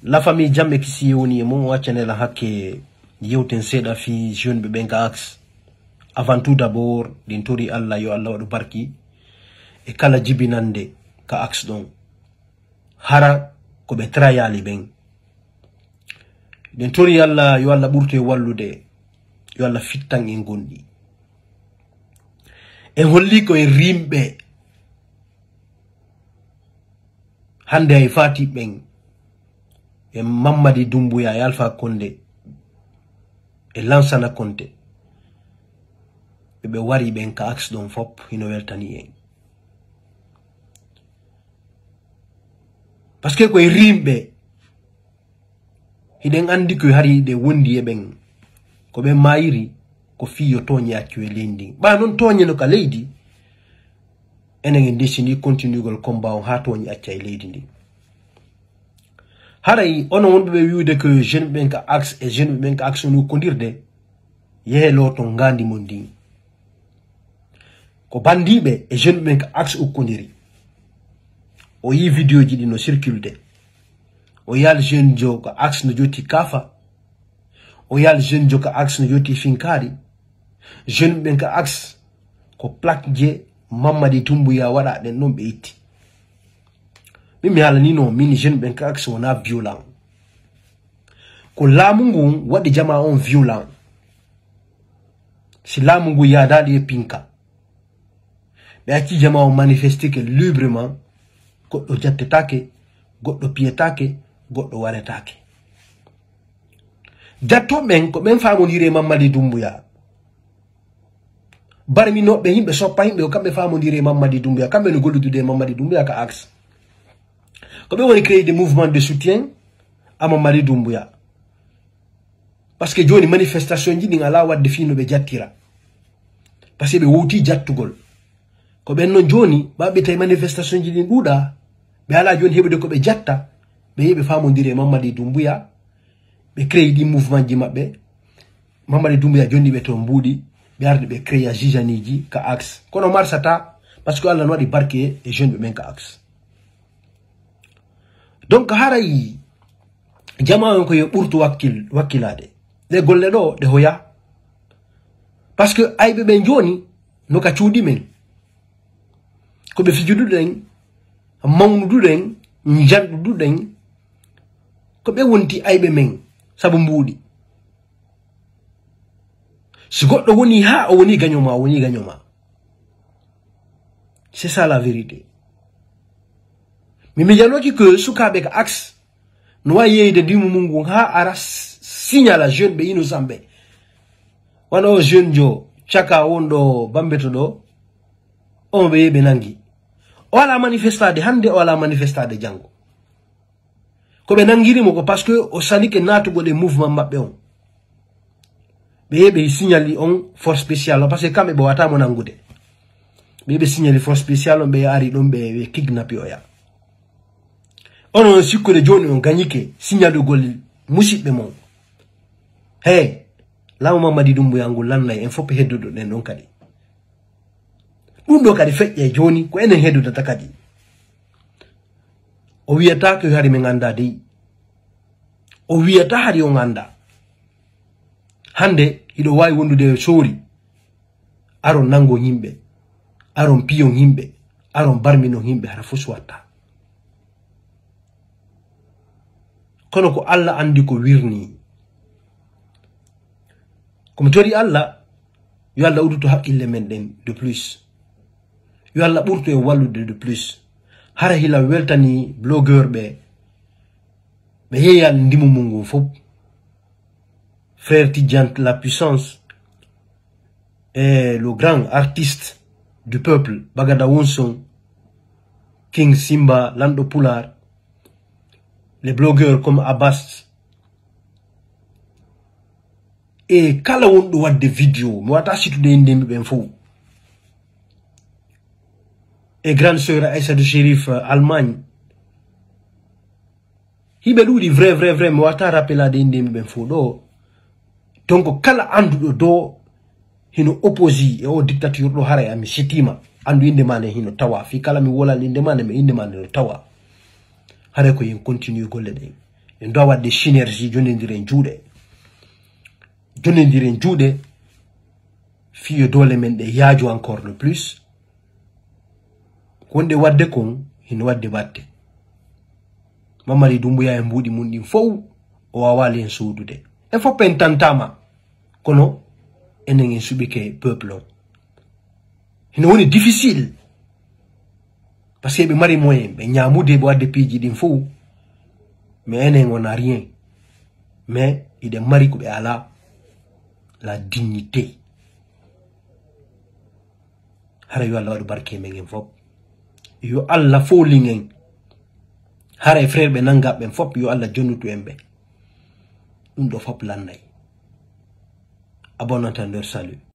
La famille Jammeh Kisi woni mon waccane la hakke yewten seeda fi jeune be benka axe. Avant tout d'abord din tori Allah yo Allah wadu barki e kala jibinande ka axe don hara ko be trayali ben din tori Allah yo Allah burto e wallude yo Allah fittan en gondi e holli ko e rimbe hande ay fati ben e Mamadi Doumbouya e Alpha Condé e Lansana Conté be wari ben ka axe don fop hino weltani en parce que ko e rimbe hiden andi ko hari de wondi e ben ko be mayiri ko fiyo tonya akwe lendi ba non tonya no ka lady enen ndesini continue gol combat on ha tonya akay lady ndi haray ono wonbe be wiude que jeune benka axe et jeune benka axe no kondirde yelo to ngandi mondi ko bandibe e jeune benka axe o kondiri o yi video ji no circulde o yal jeune jo ko axe no joti kafa o yal jeune jo ko axe no joti finkari jeune benka axe ko plaque je Mamadi Doumbouya wada den non be itti mimi hala nino mini jeune benka axe wona violent ko lamungu wadi jama on violent si lamungu ya dadi e pinka be aki jama on manifester que librement goddo jattetake goddo pietake goddo waretake jatto men ko ben famondire Mamadi Doumbouya barmi no be himbe soppa himbe o kambe famondire Mamadi Doumbouya kambe no golludude Mamadi Doumbouya ka axe ko be woni créer des mouvements de soutien à Mamadi Doumbouya parce que joni manifestation ji dinga la wadde fino be jattira parce que be woti jattugol ko ben non joni babe tay manifestation ji din duda be ala joni hebude ko be jatta be yebe famondire Mamadi Doumbouya be créer di mouvement ji mabbe Mamadi Doumbouya joni be to mbudi be arde be créer jijaniji ka axe kono marsata parce que Allah no wadi barke e jeune be men ka axe donc haray jama ko yo burtu wakilade de golle do de hoya parce que aybe ben joni no ka ciudi men ko be fijudu den mawnudu den njandu den ko be wonti aybe men sabu mbudi si goddo woni ha o woni ganyoma c'est ça la vérité mais mi janoki que sukabe ka axe no yeyde dimu mungu ha ara signala jeune be ino zambe wano jeune jo chaka wondo bambeto do on be yebe nangi wala manifestade hande wala manifestade jango ko be nangiri mo ko parce que o salike natugo de mouvement mabbe on be yebe signali on force spéciale parce que kambe bo wata mo nangude be yebe signali force spéciale on be ari don be kidnap yo ya on sikko de joni on gagnike signal de gol musibbe mon hey law Mamadi Doumbouya ngol lannay en fop heddudo den don kadi dum do kadi fejje joni ko enen heddudo takadi o wiyata ko hari men anda de o wiyata hari on anda hande hido wawi wondude sori aron nango himbe aron piyon himbe aron barmino himbe hara fuswata kono ko Allah andi ko wirni comme tori Allah yo Allah uduto hakkille men den de plus yo Allah burto e wallude de plus hara hila weltani blogueur be yeyal ndimu mungu fop frère Tidjane la puissance et le grand artiste du peuple Bagada Wonson King Simba Lando Pular les blogueurs comme Abbas et kala wondo wadde vidéo mo wata situde ndembe ben fo et grande sœur Aïssa de Chérif Allemagne hibe dudi vrai mo wata rappela de ndembe ben fo do donc kala andudo do hino opposi e o dictature do hara ami sitima andu inde mane hino tawa fi kala mi wola inde mane me inde mane tawa hare ko yen continue golle de en doit wadde synergie jondidiren juuɗe fiyo dole men ɗe yaaju encore le plus konde wadde kon hino wadde batte Mamadi Doumbouya e mbuuɗi mum ɗin fof o wawali en suudude e fof en tantama kono enen en suɓike peuple on hino woni difficile parce que ɓe mari moyen ɓe ñamude ɓe wadde piiji ɗin fof mais enen on a rien mais iɗen mari ko ɓe ala la dignité hara yo Allah waɗu barke men en fof yo Allah folin en hara e frère ɓe nangaɓe fof yo Allah jonnutu en ɓe ɗum ɗo fof lannay abonnata nder salut